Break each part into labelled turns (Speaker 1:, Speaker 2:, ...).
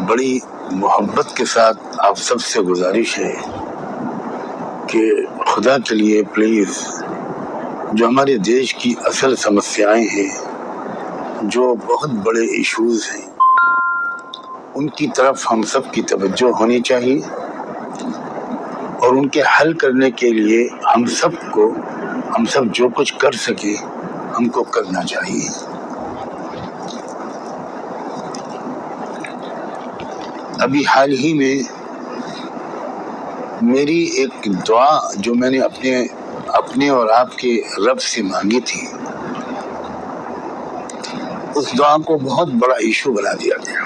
Speaker 1: بڑی محبت کے ساتھ آپ سب سے گزارش ہے کہ خدا کے لیے پلیز جو ہمارے دیش کی اصل سمسیائیں ہیں، جو بہت بڑے ایشوز ہیں، ان کی طرف ہم سب کی توجہ ہونی چاہیے اور ان کے حل کرنے کے لیے ہم سب جو کچھ کر سکے ہم کو کرنا چاہیے۔ ابھی حال ہی میں میری ایک دعا جو میں نے اپنے اور آپ کے رب سے مانگی تھی، اس دعا کو بہت بڑا ایشو بنا دیا گیا۔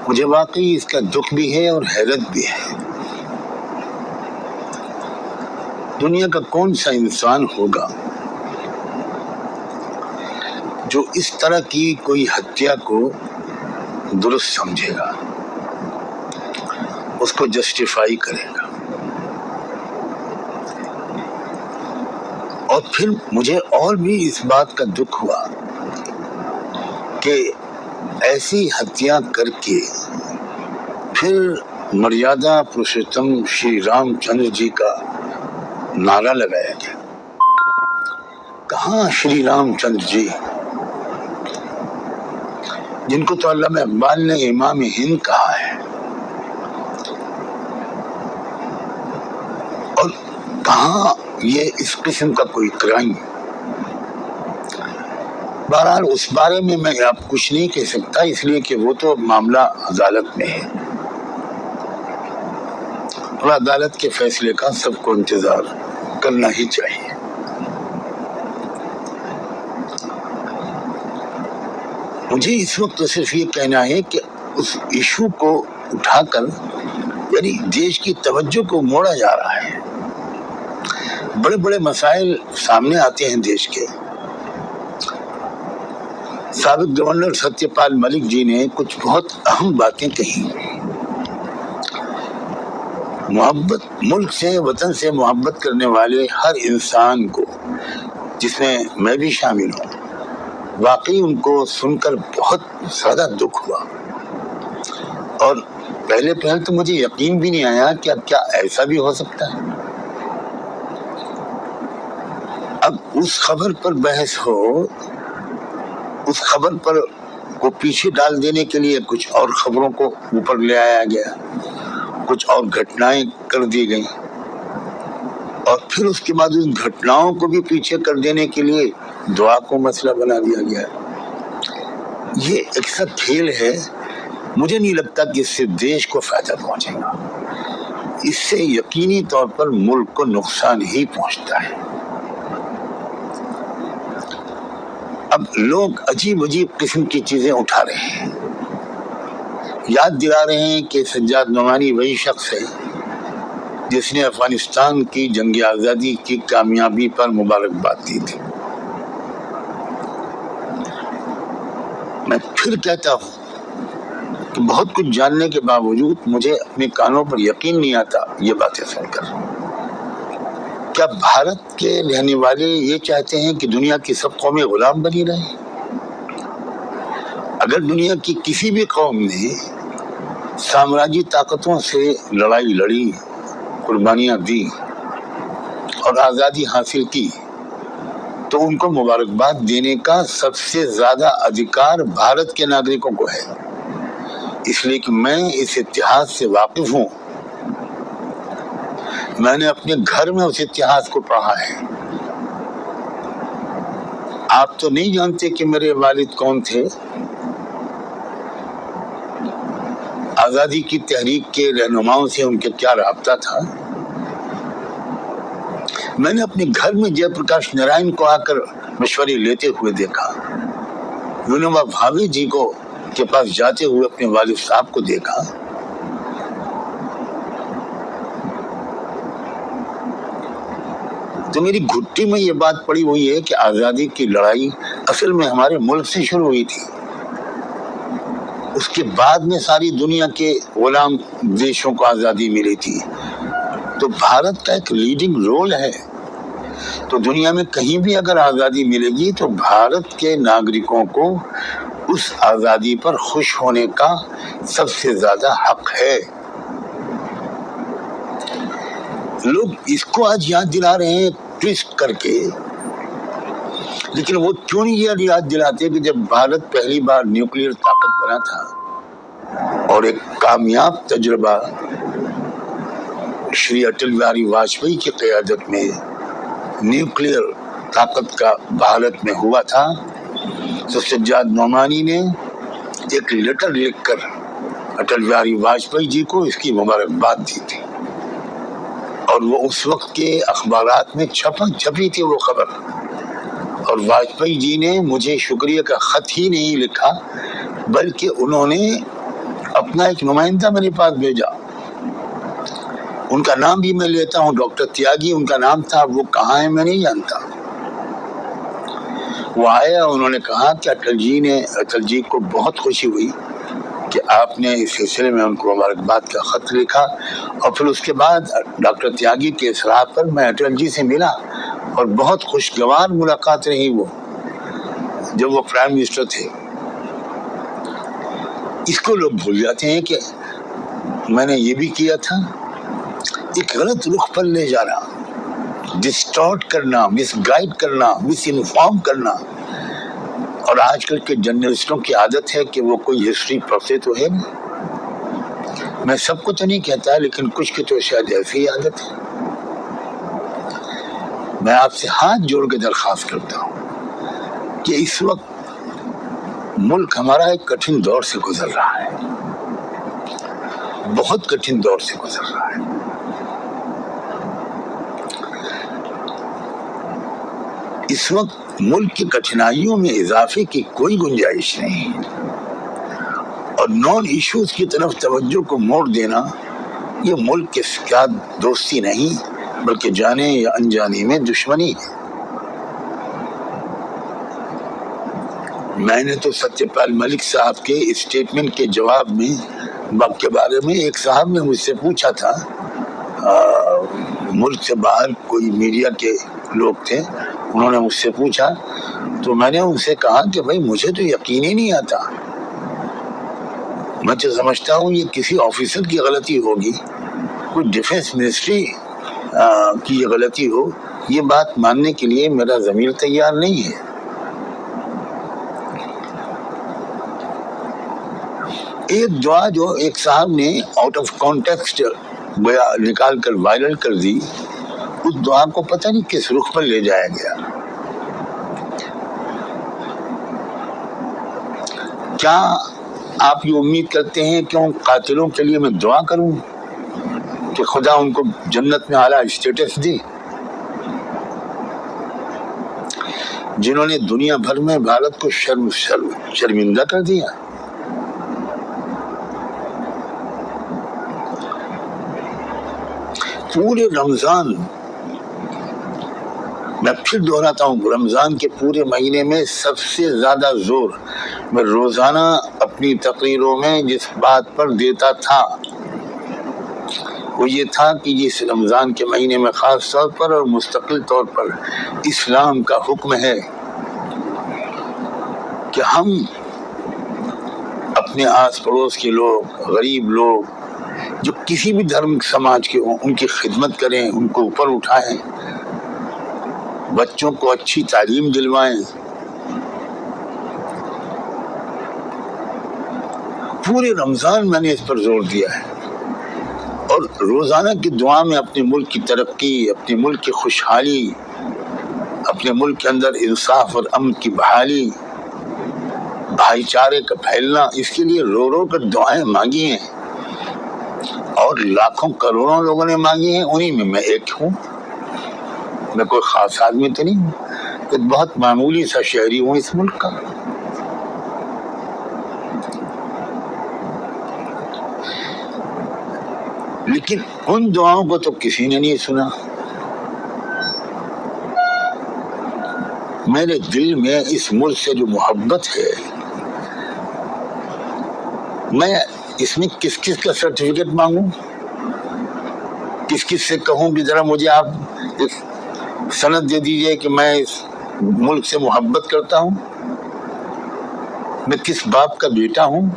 Speaker 1: مجھے واقعی اس کا دکھ بھی ہے اور حیرت بھی ہے۔ دنیا کا کون سا انسان ہوگا جو اس طرح کی کوئی ہتیا کو درست سمجھے گا، اس کو جسٹیفائی کرے گا؟ اور پھر مجھے اور بھی اس بات کا دکھ ہوا کہ ایسی ہتیا کر کے پھر مریادا پروشوتم شری رام چندر جی کا نعرہ لگایا گیا۔ کہاں شری رام چندر جی، جن کو تو علامہ اقبال نے امام ہند کہا ہے، اور کہاں یہ اس قسم کا کوئی کرائم؟ بہرحال اس بارے میں آپ کچھ نہیں کہہ سکتا، اس لیے کہ وہ تو معاملہ عدالت میں ہے اور عدالت کے فیصلے کا سب کو انتظار کرنا ہی چاہیے۔ مجھے اس وقت صرف یہ کہنا ہے کہ اس ایشو کو اٹھا کر یعنی دیش کی توجہ کو موڑا جا رہا ہے۔ بڑے بڑے مسائل سامنے آتے ہیں دیش کے۔ سابق گورنر ستیہ پال ملک جی نے کچھ بہت اہم باتیں کہی۔ ملک سے، وطن سے محبت کرنے والے ہر انسان کو، جس میں میں بھی شامل ہوں، واقعی ان کو سن کر بہت زیادہ دکھ ہوا، اور پہلے تو مجھے یقین بھی نہیں آیا کہ اب کیا ایسا بھی ہو سکتا ہے۔ اب اس خبر پر بحث ہو، اس خبر پر کو پیچھے ڈال دینے کے لیے کچھ اور خبروں کو اوپر لے آیا گیا، کچھ اور گھٹنائیں کر دی گئیں، اور پھر اس کے بعد ان گھٹناؤں کو بھی پیچھے کر دینے کے لیے دعا کو مسئلہ بنا دیا گیا۔ یہ ایک سا کھیل ہے، مجھے نہیں لگتا کہ اس سے دیش کو فائدہ پہنچے گا، اس سے یقینی طور پر ملک کو نقصان ہی پہنچتا ہے۔ اب لوگ عجیب قسم کی چیزیں اٹھا رہے ہیں، یاد دلا رہے ہیں کہ سجاد نعمانی وہی شخص ہے جس نے افغانستان کی جنگ آزادی کی کامیابی پر مبارکباد دی تھی۔ میں پھر کہتا ہوں کہ بہت کچھ جاننے کے باوجود مجھے اپنے کانوں پر یقین نہیں آتا یہ باتیں سن کر۔ کیا بھارت کے رہنے والے یہ چاہتے ہیں کہ دنیا کی سب قومیں غلام بنی رہیں؟ اگر دنیا کی کسی بھی قوم نے سامراجی طاقتوں سے لڑائی لڑی، قربانیاں دی اور آزادی حاصل کی، تو ان کو مبارکباد دینے کا سب سے زیادہ ادھیکار بھارت کے ناگرکوں کو ہے، اس لیے کہ میں اس اتحاد سے واقف ہوں، میں نے اپنے گھر میں اس اتحاد کو پڑھا ہے۔ آپ تو نہیں جانتے کہ میرے والد کون تھے، آزادی کی تحریک کے رہنماؤں سے ان کے کیا رابطہ تھا۔ میں نے اپنے گھر میں جے پرکاش نارائن کو آ کر مشورے لیتے ہوئے دیکھا، ونوبا بھاوے جی کو کے پاس جاتے ہوئے اپنے والد صاحب کو دیکھا۔ تو میری گھٹی میں یہ بات پڑی ہوئی ہے کہ آزادی کی لڑائی اصل میں ہمارے ملک سے شروع ہوئی تھی، اس کے بعد میں ساری دنیا کے غلام دیشوں کو آزادی ملی تھی۔ تو بھارت کا ایک لیڈنگ رول ہے تو دنیا میں کہیں بھی اگر آزادی ملے گی تو بھارت کے ناگرکوں کو اس آزادی پر خوش ہونے کا سب سے زیادہ حق ہے۔ لوگ اس کو آج یاد دلا رہے ہیں ٹویسٹ کر کے، لیکن وہ کیوں نہیں یہ یاد دلاتے کہ جب بھارت پہلی بار نیوکلیر طاقت بنا تھا اور ایک کامیاب تجربہ شری اٹل بہاری واجپئی کی قیادت میں نیوکلیر طاقت کا بھارت میں ہوا تھا، تو سجاد نعمانی نے ایک لیٹر لکھ کر اٹل بہاری واجپئی جی کو اس کی مبارکباد دی تھی، اور وہ اس وقت کے اخبارات میں چھپی تھی وہ خبر، اور واجپئی جی نے مجھے شکریہ کا خط ہی نہیں لکھا بلکہ انہوں نے اپنا ایک نمائندہ میرے پاس بھیجا، ان کا نام بھی میں لیتا ہوں، ڈاکٹر تیاگی ان کا نام تھا، وہ کہاں ہے میں نہیں جانتا۔ وہ آیا، انہوں نے کہا کہ اٹل جی کو بہت خوشی ہوئی کہ آپ نے اس سلسلے میں ان کو مبارکباد کا خط لکھا، اور پھر اس کے بعد ڈاکٹر تیاگی کے اصرار پر میں اٹل جی سے ملا، اور بہت خوشگوار ملاقات رہی وہ جب وہ پرائم منسٹر تھے۔ اس کو لوگ بھول جاتے ہیں کہ میں نے یہ بھی کیا تھا، ایک غلط رخ پر لے جانا، ڈسٹارٹ کرنا، مس گائیڈ کرنا، مس انفارم کرنا، اور آج کل کے جرنلسٹوں کی عادت ہے کہ وہ کوئی ہسٹری پڑھتے تو ہے نہیں، میں سب کو تو نہیں کہتا لیکن کچھ کی تو شاید ایسی عادت ہے۔ میں آپ سے ہاتھ جوڑ کے درخواست کرتا ہوں کہ اس وقت ملک ہمارا ایک کٹھن دور سے گزر رہا ہے، بہت کٹھن دور سے گزر رہا ہے۔ اس وقت ملک کی کٹھنائیوں میں اضافے کی کوئی گنجائش نہیں، اور نان ایشوز کی طرف توجہ کو موڑ دینا یہ ملک کے ساتھ دوستی نہیں بلکہ جانے یا انجانے میں دشمنی ہے۔ میں نے تو ستیہ پال ملک صاحب کے اسٹیٹمنٹ کے جواب میں باب کے بارے میں ایک صاحب نے مجھ سے پوچھا تھا، ملک سے باہر کوئی میڈیا کے لوگ تھے، انہوں نے مجھ سے پوچھا تو میں نے ان سے کہا کہ بھائی مجھے تو یقین ہی نہیں آتا، میں تو سمجھتا ہوں یہ کسی آفیسر کی غلطی ہوگی، کوئی ڈیفنس منسٹری کی یہ غلطی ہو، یہ بات ماننے کے لیے میرا ضمیر تیار نہیں ہے۔ ایک دعا جو ایک صاحب نے آؤٹ آف کانٹیکسٹ نکال کر وائرل کر دی، اس دعا کو پتہ نہیں کس رخ پر لے جایا گیا۔ کیا آپ یہ امید کرتے ہیں کہ ان قاتلوں کے لیے میں دعا کروں کہ خدا ان کو جنت میں اعلیٰ اسٹیٹس دے، جنہوں نے دنیا بھر میں بھارت کو شرمندہ کر دیا؟ پورے رمضان، میں پھر دہراتا ہوں، رمضان کے پورے مہینے میں سب سے زیادہ زور میں روزانہ اپنی تقریروں میں جس بات پر دیتا تھا وہ یہ تھا کہ اس رمضان کے مہینے میں خاص طور پر اور مستقل طور پر اسلام کا حکم ہے کہ ہم اپنے آس پڑوس کے لوگ، غریب لوگ جو کسی بھی دھرم سماج کے ہوں، ان کی خدمت کریں، ان کو اوپر اٹھائیں، بچوں کو اچھی تعلیم دلوائیں۔ پورے رمضان میں نے اس پر زور دیا ہے، اور روزانہ کی دعا میں اپنے ملک کی ترقی، اپنے ملک کی خوشحالی، اپنے ملک کے اندر انصاف اور امن کی بحالی، بھائی چارے کا پھیلنا، اس کے لیے رو رو کر دعائیں مانگی ہیں، اور لاکھوں کروڑوں لوگوں نے مانگی ہیں، انہی میں میں ایک ہوں۔ میں کوئی خاص آدمی تو نہیں ہوں، ایک بہت معمولی سا شہری ہوں اس ملک کا۔ لیکن ان دعاؤں کو تو کسی نے نہیں سنا۔ میرے دل میں اس ملک سے جو محبت ہے، میں اس میں کس کس کا سرٹیفکیٹ مانگوں، کس کس سے کہوں کہ ذرا مجھے آپ سند دے دیجئے کہ میں اس ملک سے محبت کرتا ہوں، میں کس باپ کا بیٹا ہوں،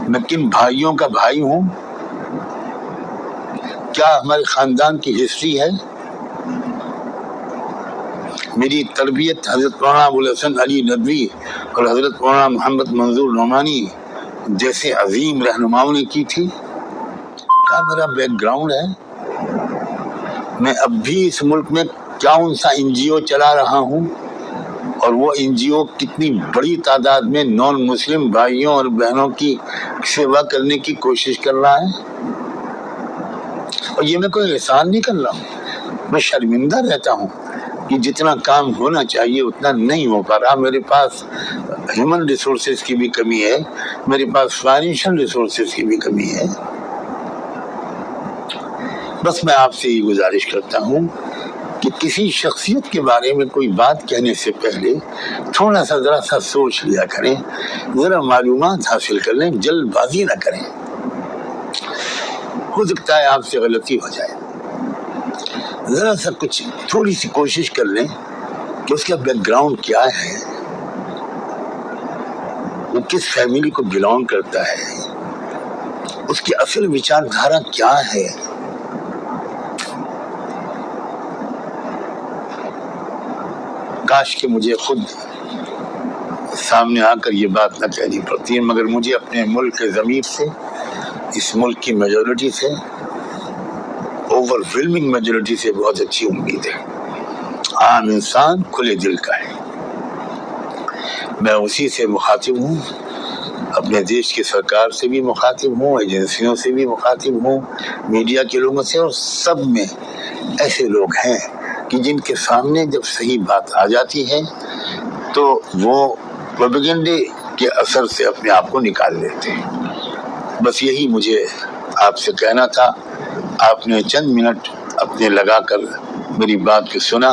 Speaker 1: میں کن بھائیوں کا بھائی ہوں، کیا ہمارے خاندان کی ہسٹری ہے، میری تربیت حضرت مولانا ابوالحسن علی ندوی اور حضرت مولانا محمد منظور نعمانی جیسے عظیم رہنماؤں نے کی تھی، کیا میرا بیک گراؤنڈ ہے، میں اب بھی اس ملک میں کیا سا NGO چلا رہا ہوں، اور وہ NGO کتنی بڑی تعداد میں نان مسلم بھائیوں اور بہنوں کی سیوا کرنے کی کوشش کر رہا ہے، اور یہ میں کوئی احسان نہیں کر رہا ہوں، میں شرمندہ رہتا ہوں کہ جتنا کام ہونا چاہیے اتنا نہیں ہو پا رہا، میرے پاس ہیومن ریسورسز کی بھی کمی ہے، میرے پاس فائنینشل ریسورسز کی بھی کمی ہے۔ بس میں آپ سے یہ گزارش کرتا ہوں کہ کسی شخصیت کے بارے میں کوئی بات کہنے سے پہلے تھوڑا سا ذرا سا سوچ لیا کریں، ذرا معلومات حاصل کر لیں، جلد بازی نہ کریں، ہو سکتا ہے آپ سے غلطی ہو جائے، ذرا سا کچھ تھوڑی سی کوشش کر لیں کہ اس کا بیک گراؤنڈ کیا ہے، وہ کس فیملی کو بلانگ کرتا ہے، اس کی اصل وچار دھارا کیا ہے۔ کاش کہ مجھے خود سامنے آ کر یہ بات نہ کہنی پڑتی ہے، مگر مجھے اپنے ملک کے ضمیر سے، اس ملک کی میجورٹی سے، اوور ویلمنگ میجورٹی سے بہت اچھی امید ہے۔ عام انسان کھلے دل کا ہے، میں اسی سے مخاطب ہوں، اپنے دیش کی سرکار سے بھی مخاطب ہوں، ایجنسیوں سے بھی مخاطب ہوں، میڈیا کے لوگوں سے، اور سب میں ایسے لوگ ہیں کہ جن کے سامنے جب صحیح بات آ جاتی ہے تو وہ پروپیگنڈے کے اثر سے اپنے آپ کو نکال لیتے ہیں۔ بس یہی مجھے آپ سے کہنا تھا، آپ نے چند منٹ اپنے لگا کر میری بات کو سنا،